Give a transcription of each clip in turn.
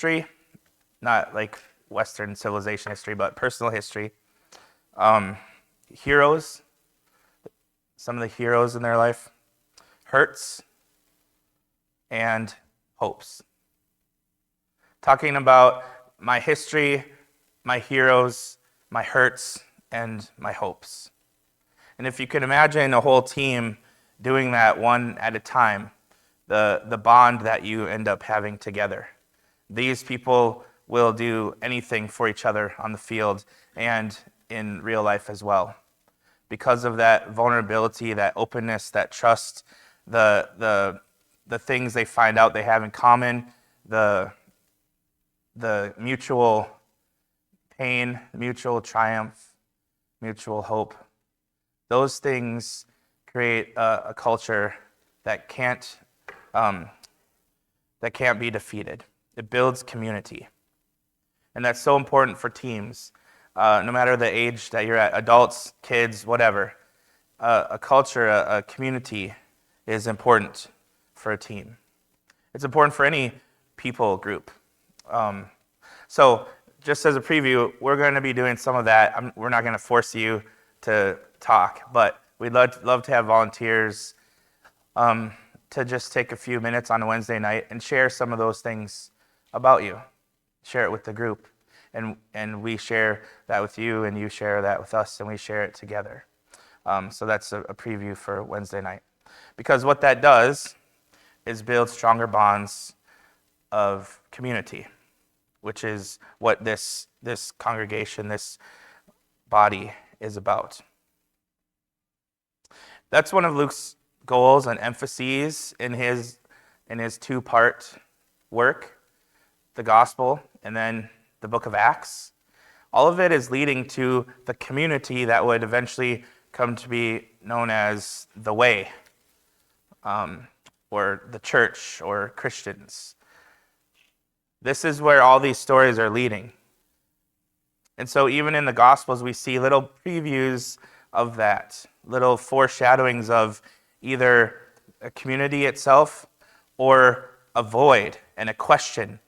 history, not like Western civilization history, but personal history. Heroes, some of the heroes in their life, hurts, and hopes. Talking about my history, my heroes, my hurts, and my hopes. And if you can imagine a whole team doing that one at a time, the bond that you end up having together. These people will do anything for each other on the field and in real life as well. Because of that vulnerability, that openness, that trust, the things they find out they have in common, the mutual pain, mutual triumph, mutual hope. Those things create a culture that can't be defeated. It builds community. And that's so important for teams. No matter the age that you're at, adults, kids, whatever, a culture, a community is important for a team. It's important for any people group. So just as a preview, we're going to be doing some of that. We're not going to force you to talk, but we'd love to have volunteers to just take a few minutes on a Wednesday night and share some of those things about you. Share it with the group. And we share that with you, and you share that with us, and we share it together. So that's a preview for Wednesday night. Because what that does is build stronger bonds of community, which is what this congregation, this body is about. That's one of Luke's goals and emphases in his two-part work, the gospel, and then the book of Acts. All of it is leading to the community that would eventually come to be known as the Way, or the church, or Christians. This is where all these stories are leading. And so even in the Gospels, we see little previews of that, little foreshadowings of either a community itself or a void and a question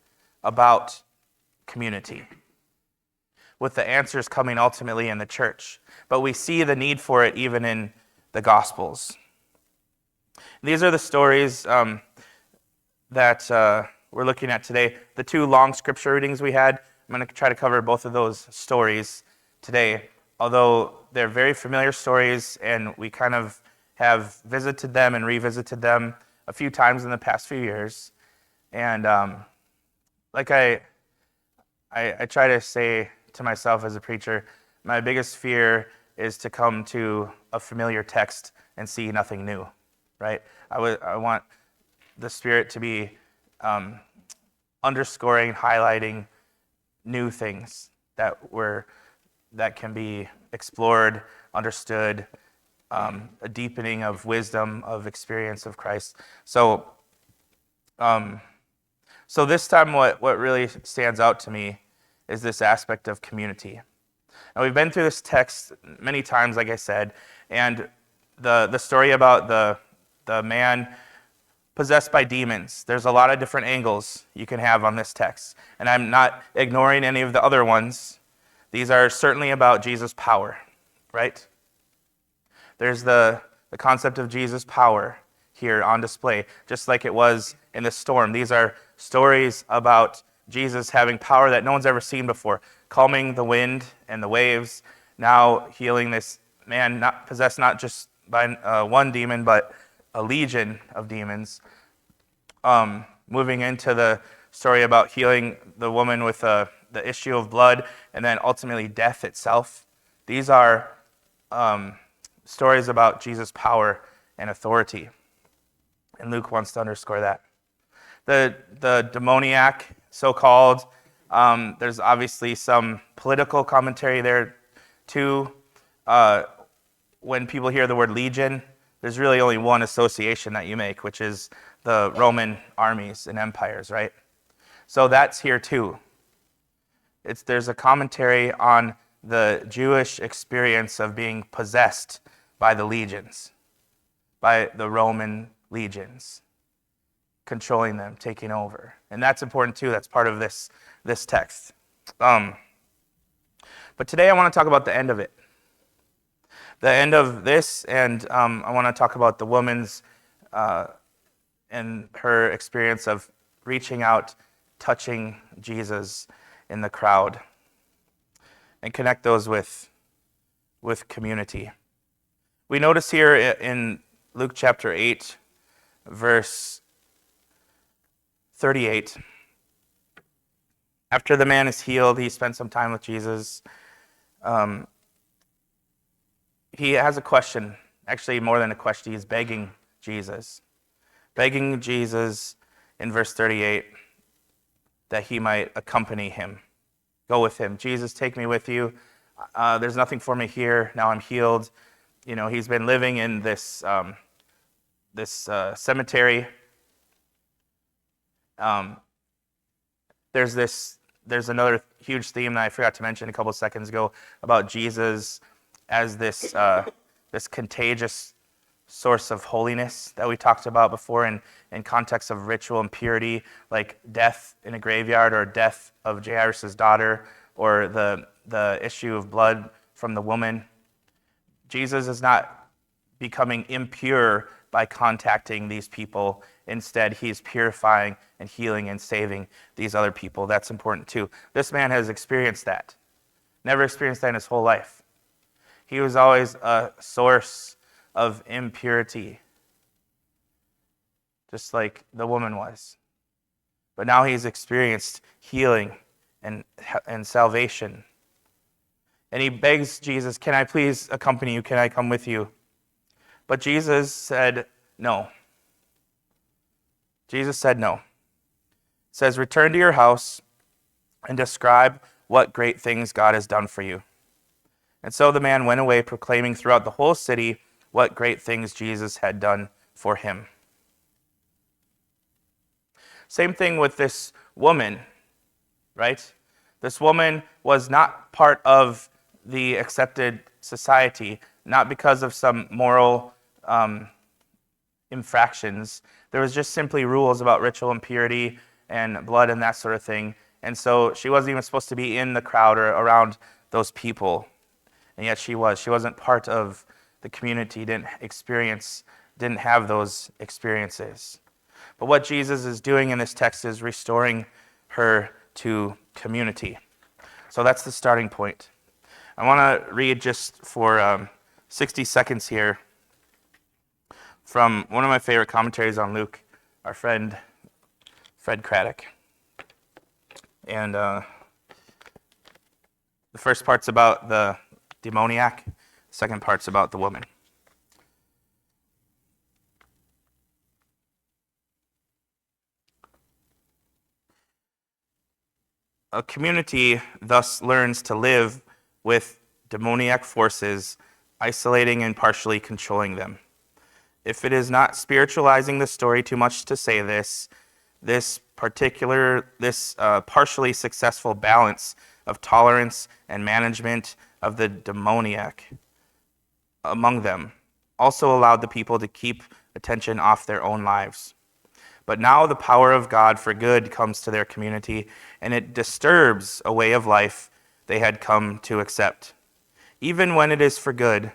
about community, with the answers coming ultimately in the church. But we see the need for it even in the Gospels. These are the stories that we're looking at today. The two long scripture readings we had, I'm going to try to cover both of those stories today, although they're very familiar stories, and we kind of have visited them and revisited them a few times in the past few years. And like I try to say to myself as a preacher, my biggest fear is to come to a familiar text and see nothing new, right? I want the Spirit to be underscoring, highlighting new things that can be explored, understood, a deepening of wisdom, of experience of Christ. So this time what really stands out to me is this aspect of community. Now, we've been through this text many times, like I said, and the story about the man possessed by demons, there's a lot of different angles you can have on this text. And I'm not ignoring any of the other ones. These are certainly about Jesus' power, right? There's the concept of Jesus' power here on display, just like it was in the storm. These are stories about Jesus having power that no one's ever seen before, calming the wind and the waves, now healing this man not possessed not just by one demon, but a legion of demons. Moving into the story about healing the woman with the issue of blood, and then ultimately death itself. These are stories about Jesus' power and authority. And Luke wants to underscore that. The demoniac, so-called, there's obviously some political commentary there too. When people hear the word legion, there's really only one association that you make, which is the Roman armies and empires, right? So that's here too. There's a commentary on the Jewish experience of being possessed by the legions, by the Roman legions. controlling them, taking over. And that's important too. That's part of this text. But today I want to talk about the end of it. The end of this, and I want to talk about the woman's and her experience of reaching out, touching Jesus in the crowd, and connect those with community. We notice here in Luke chapter 8, verse 38, after the man is healed, he spends some time with Jesus. He has a question, actually more than a question, he's begging Jesus in verse 38 that he might accompany him, go with him. Jesus, take me with you. There's nothing for me here. Now I'm healed. You know, he's been living in this cemetery. There's another huge theme that I forgot to mention a couple of seconds ago about Jesus as this contagious source of holiness that we talked about before in context of ritual and purity, like death in a graveyard or death of Jairus' daughter or the issue of blood from the woman. Jesus is not becoming impure by contacting these people. Instead, he's purifying and healing and saving these other people. That's important too. This man has experienced that. Never experienced that in his whole life. He was always a source of impurity, just like the woman was. But now he's experienced healing and salvation. And he begs Jesus, can I please accompany you? Can I come with you? But Jesus said no. Jesus said no. It says, return to your house and describe what great things God has done for you. And so the man went away proclaiming throughout the whole city what great things Jesus had done for him. Same thing with this woman, right? This woman was not part of the accepted society, not because of some moral infractions. There was just simply rules about ritual impurity and blood and that sort of thing. And so she wasn't even supposed to be in the crowd or around those people. And yet she was. She wasn't part of the community, didn't have those experiences. But what Jesus is doing in this text is restoring her to community. So that's the starting point. I want to read just for 60 seconds here from one of my favorite commentaries on Luke, our friend Fred Craddock. And the first part's about the demoniac, the second part's about the woman. A community thus learns to live with demoniac forces, isolating and partially controlling them. If it is not spiritualizing the story too much to say this partially successful balance of tolerance and management of the demoniac among them also allowed the people to keep attention off their own lives. But now the power of God for good comes to their community, and it disturbs a way of life they had come to accept. Even when it is for good,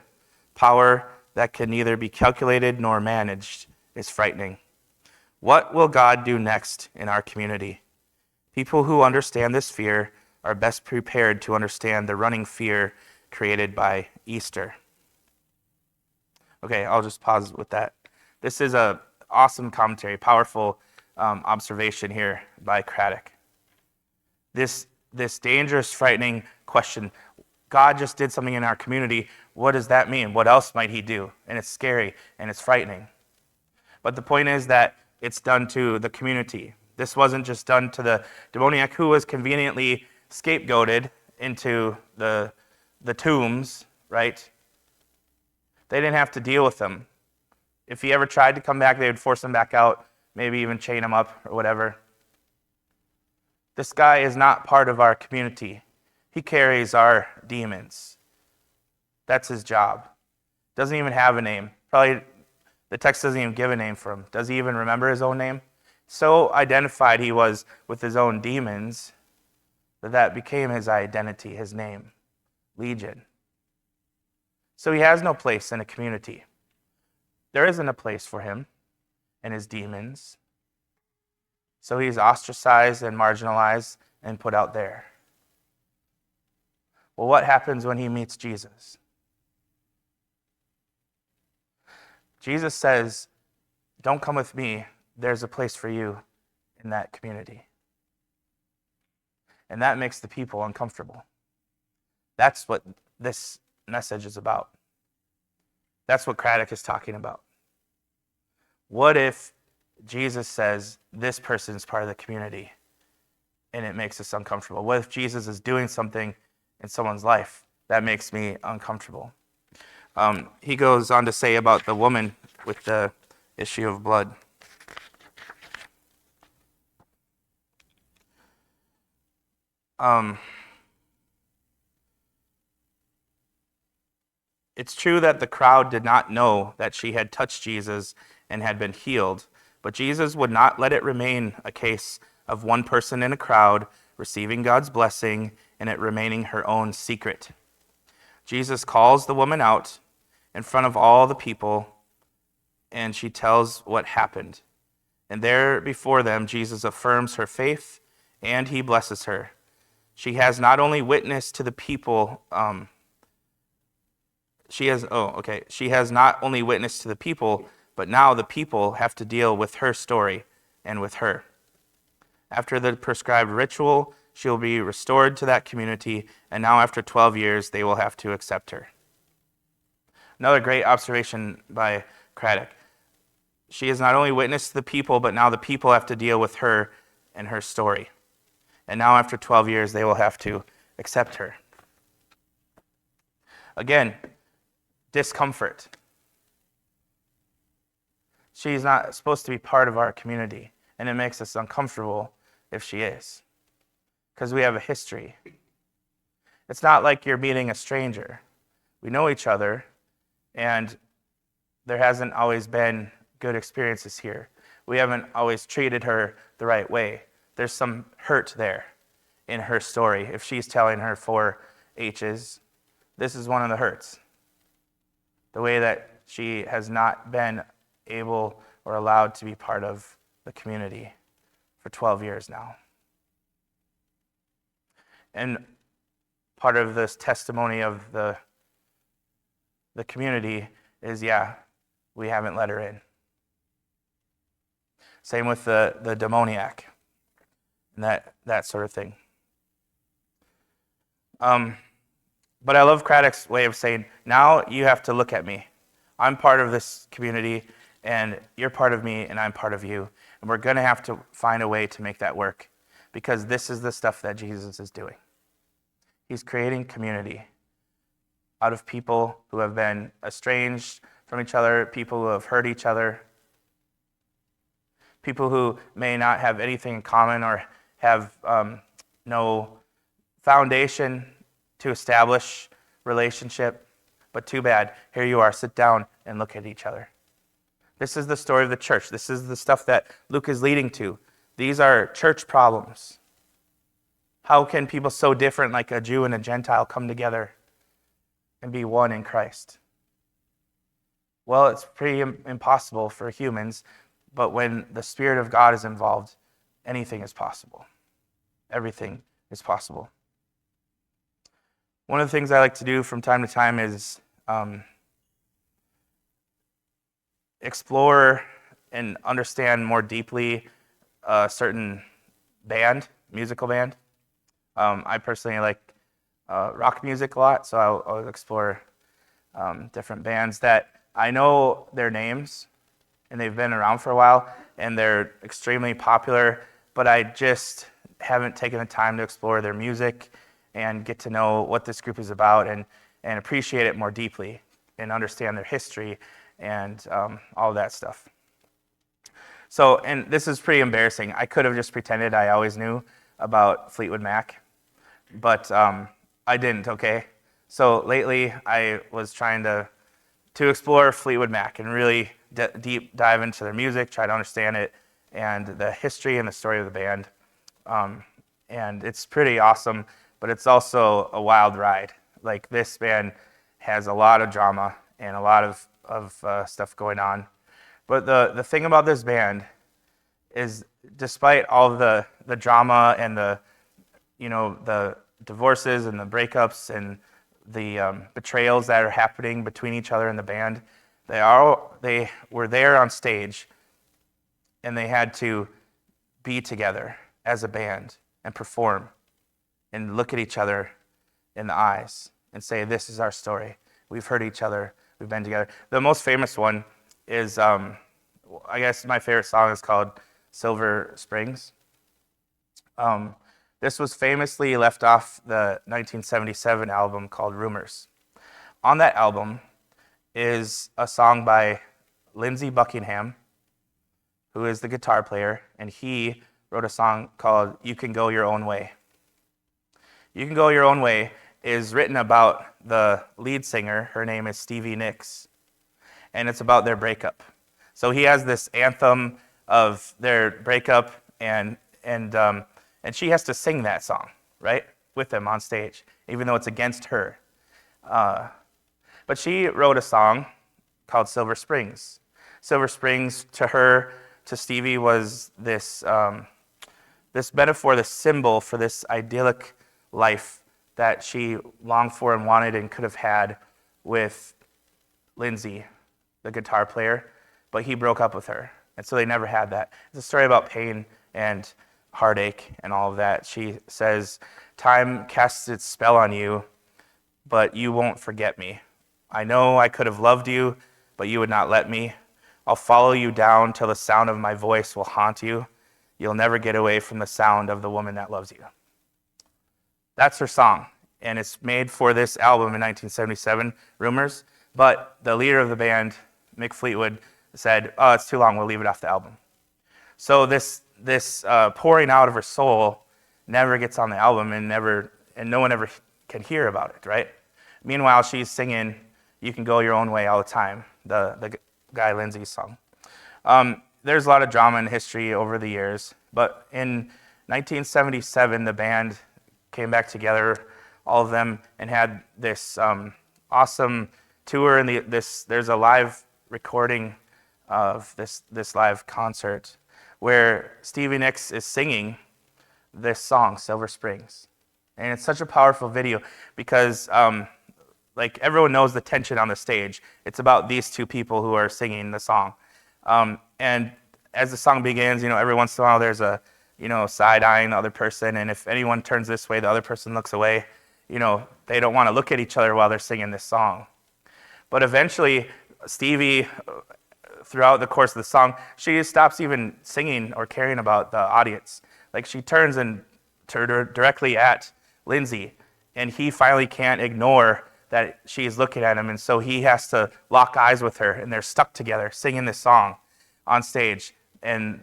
power that can neither be calculated nor managed is frightening. What will God do next in our community? People who understand this fear are best prepared to understand the running fear created by Easter. Okay, I'll just pause with that. This is an awesome commentary, powerful observation here by Craddock. This dangerous, frightening question. God just did something in our community. What does that mean? What else might he do? And it's scary and it's frightening. But the point is that it's done to the community. This wasn't just done to the demoniac who was conveniently scapegoated into the tombs, right? They didn't have to deal with him. If he ever tried to come back, they would force him back out, maybe even chain him up or whatever. This guy is not part of our community. He carries our demons. That's his job. Doesn't even have a name. Probably the text doesn't even give a name for him. Does he even remember his own name? So identified he was with his own demons that became his identity, his name, Legion. So he has no place in a community. There isn't a place for him and his demons. So he's ostracized and marginalized and put out there. Well, what happens when he meets Jesus? Jesus says, don't come with me. There's a place for you in that community. And that makes the people uncomfortable. That's what this message is about. That's what Craddock is talking about. What if Jesus says this person's part of the community and it makes us uncomfortable? What if Jesus is doing something in someone's life that makes me uncomfortable? He goes on to say about the woman with the issue of blood. It's true that the crowd did not know that she had touched Jesus and had been healed, but Jesus would not let it remain a case of one person in a crowd receiving God's blessing and it remaining her own secret. Jesus calls the woman out in front of all the people, and she tells what happened. And there before them, Jesus affirms her faith, and he blesses her. She has not only witnessed to the people, she has not only witnessed to the people, but now the people have to deal with her story and with her. After the prescribed ritual, she will be restored to that community, and now after 12 years, they will have to accept her. Another great observation by Craddock. She has not only witnessed to the people, but now the people have to deal with her and her story. And now after 12 years, they will have to accept her. Again, discomfort. She's not supposed to be part of our community, and it makes us uncomfortable if she is, because we have a history. It's not like you're meeting a stranger. We know each other, and there hasn't always been good experiences here. We haven't always treated her the right way. There's some hurt there in her story. If she's telling her 4 H's, this is one of the hurts. The way that she has not been able or allowed to be part of the community for 12 years now. And part of this testimony of the community is, we haven't let her in. Same with the demoniac and that sort of thing. But I love Craddock's way of saying, now you have to look at me. I'm part of this community, and you're part of me, and I'm part of you. And we're going to have to find a way to make that work, because this is the stuff that Jesus is doing. He's creating community out of people who have been estranged from each other, people who have hurt each other, people who may not have anything in common or have no foundation to establish relationship. But too bad, here you are, sit down and look at each other. This is the story of the church. This is the stuff that Luke is leading to. These are church problems. How can people so different, like a Jew and a Gentile, come together and be one in Christ? Well, it's pretty impossible for humans, but when the Spirit of God is involved, anything is possible. Everything is possible. One of the things I like to do from time to time is explore and understand more deeply a certain band, musical band. I personally like rock music a lot, so I'll explore different bands that I know their names, and they've been around for a while, and they're extremely popular, but I just haven't taken the time to explore their music and get to know what this group is about and appreciate it more deeply and understand their history and all that stuff. So, and this is pretty embarrassing. I could have just pretended I always knew about Fleetwood Mac, but I didn't, okay? So lately I was trying to explore Fleetwood Mac and really deep dive into their music, try to understand it, and the history and the story of the band. And it's pretty awesome, but it's also a wild ride. Like, this band has a lot of drama and a lot of stuff going on. But the thing about this band is, despite all the drama and the divorces and the breakups and the betrayals that are happening between each other in the band, they were there on stage, and they had to be together as a band and perform and look at each other in the eyes and say, this is our story. We've heard each other. We've been together. The most famous one is, I guess my favorite song is called Silver Springs. This was famously left off the 1977 album called Rumors. On that album is a song by Lindsey Buckingham, who is the guitar player, and he wrote a song called You Can Go Your Own Way. You Can Go Your Own Way is written about the lead singer. Her name is Stevie Nicks, and it's about their breakup. So he has this anthem of their breakup, and she has to sing that song, right, with them on stage, even though it's against her. But she wrote a song called Silver Springs. Silver Springs, to her, to Stevie, was this metaphor, this symbol for this idyllic life that she longed for and wanted and could have had with Lindsey, the guitar player, but he broke up with her, and so they never had that. It's a story about pain and heartache and all of that. She says, time casts its spell on you, but you won't forget me. I know I could have loved you, but you would not let me. I'll follow you down till the sound of my voice will haunt you. You'll never get away from the sound of the woman that loves you. That's her song, and it's made for this album in 1977, Rumors, but the leader of the band, Mick Fleetwood, said, oh, it's too long, we'll leave it off the album. So this pouring out of her soul never gets on the album, and no one ever can hear about it, right? Meanwhile, she's singing You Can Go Your Own Way all the time, the Guy Lindsey's song. There's a lot of drama and history over the years, but in 1977, the band came back together, all of them, and had this awesome tour. And there's a live recording of this live concert where Stevie Nicks is singing this song, Silver Springs. And it's such a powerful video because like, everyone knows the tension on the stage. It's about these two people who are singing the song. And as the song begins, every once in a while there's a, side-eyeing the other person. And if anyone turns this way, the other person looks away. They don't want to look at each other while they're singing this song. But eventually, Stevie, throughout the course of the song, she stops even singing or caring about the audience. Like, she turns and directly at Lindsey, and he finally can't ignore that she's looking at him, and so he has to lock eyes with her, and they're stuck together singing this song on stage. And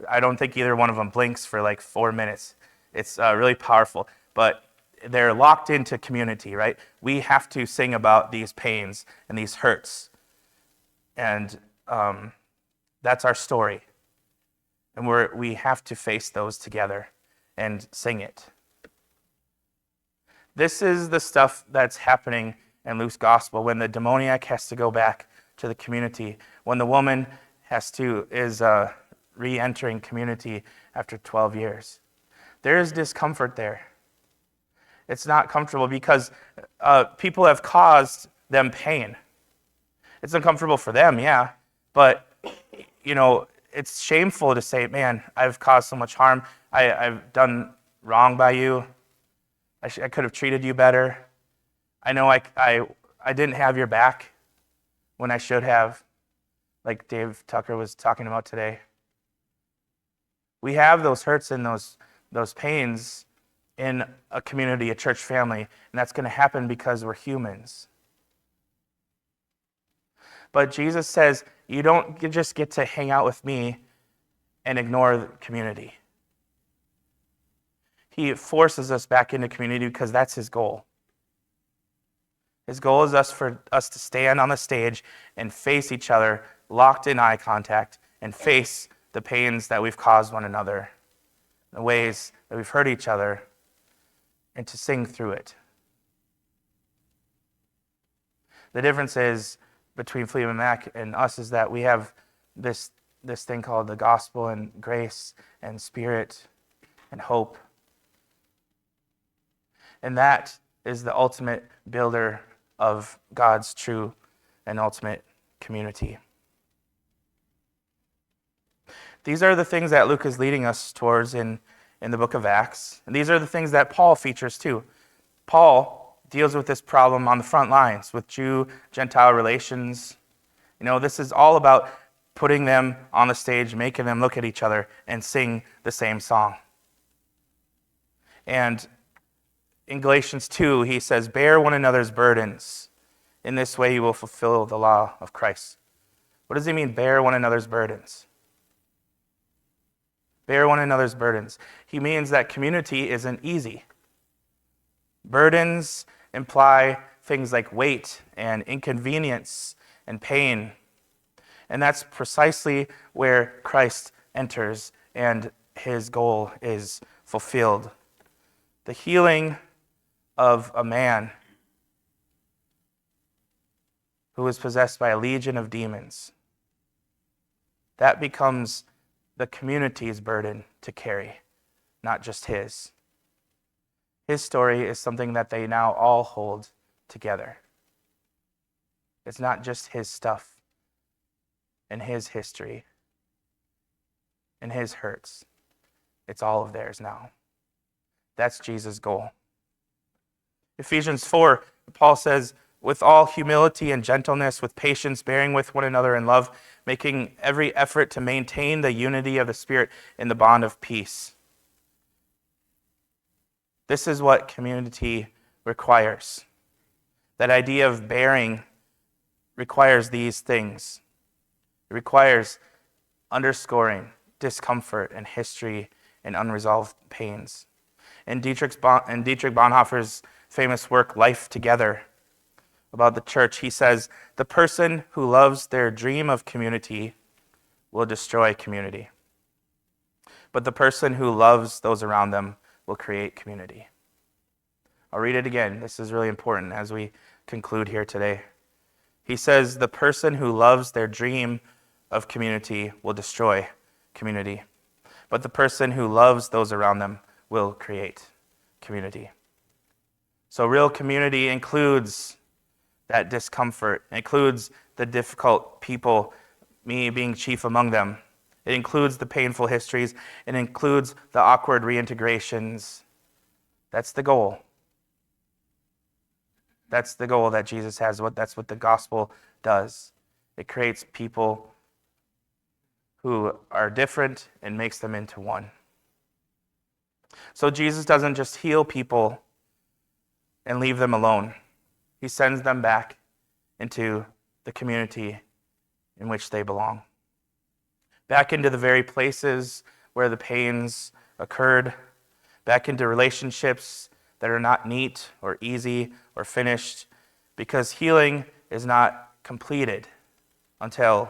I don't think either one of them blinks for like 4 minutes. It's really powerful, but they're locked into community, right? We have to sing about these pains and these hurts, and that's our story. And we have to face those together and sing it. This is the stuff that's happening in Luke's gospel when the demoniac has to go back to the community, when the woman is re-entering community after 12 years. There is discomfort there. It's not comfortable because people have caused them pain. It's uncomfortable for them, yeah, but it's shameful to say, man, I've caused so much harm. I've done wrong by you. I could have treated you better. I know I didn't have your back when I should have, like Dave Tucker was talking about today. We have those hurts and those pains in a community, a church family, and that's going to happen because we're humans. But Jesus says, you don't just get to hang out with me and ignore the community. He forces us back into community because that's his goal. His goal is for us to stand on the stage and face each other, locked in eye contact, and face the pains that we've caused one another, the ways that we've hurt each other, and to sing through it. The difference is between Fleetwood Mac and us is that we have this thing called the gospel and grace and spirit and hope. And that is the ultimate builder of God's true and ultimate community. These are the things that Luke is leading us towards in the book of Acts. And these are the things that Paul features too. Paul deals with this problem on the front lines with Jew-Gentile relations. This is all about putting them on the stage, making them look at each other and sing the same song. And in Galatians 2, he says, bear one another's burdens. In this way you will fulfill the law of Christ. What does he mean, bear one another's burdens? Bear one another's burdens. He means that community isn't easy. Burdens imply things like weight and inconvenience and pain. And that's precisely where Christ enters and his goal is fulfilled. The healing of a man who is possessed by a legion of demons. That becomes the community's burden to carry, not just his. His story is something that they now all hold together. It's not just his stuff and his history and his hurts. It's all of theirs now. That's Jesus' goal. Ephesians 4, Paul says, with all humility and gentleness, with patience, bearing with one another in love, making every effort to maintain the unity of the Spirit in the bond of peace. This is what community requires. That idea of bearing requires these things. It requires underscoring discomfort and history and unresolved pains. In Dietrich Bonhoeffer's famous work, Life Together, about the church, he says, the person who loves their dream of community will destroy community. But the person who loves those around them will create community. I'll read it again. This is really important as we conclude here today. He says, the person who loves their dream of community will destroy community. But the person who loves those around them will create community. So real community includes that discomfort. It includes the difficult people, me being chief among them. It includes the painful histories. It includes the awkward reintegrations. That's the goal. That's the goal that Jesus has. That's what the gospel does. It creates people who are different and makes them into one. So Jesus doesn't just heal people and leave them alone. He sends them back into the community in which they belong. Back into the very places where the pains occurred. Back into relationships that are not neat or easy or finished, because healing is not completed until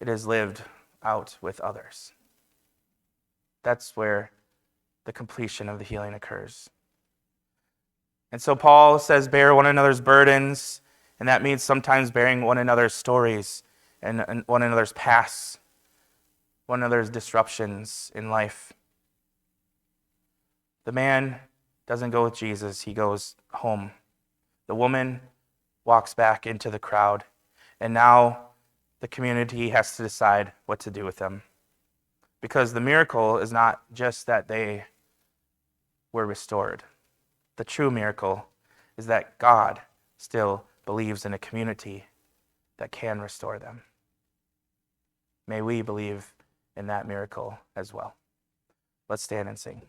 it is lived out with others. That's where the completion of the healing occurs. And so Paul says, bear one another's burdens, and that means sometimes bearing one another's stories and one another's pasts, one another's disruptions in life. The man doesn't go with Jesus, he goes home. The woman walks back into the crowd, and now the community has to decide what to do with them. Because the miracle is not just that they were restored. The true miracle is that God still believes in a community that can restore them. May we believe in that miracle as well. Let's stand and sing.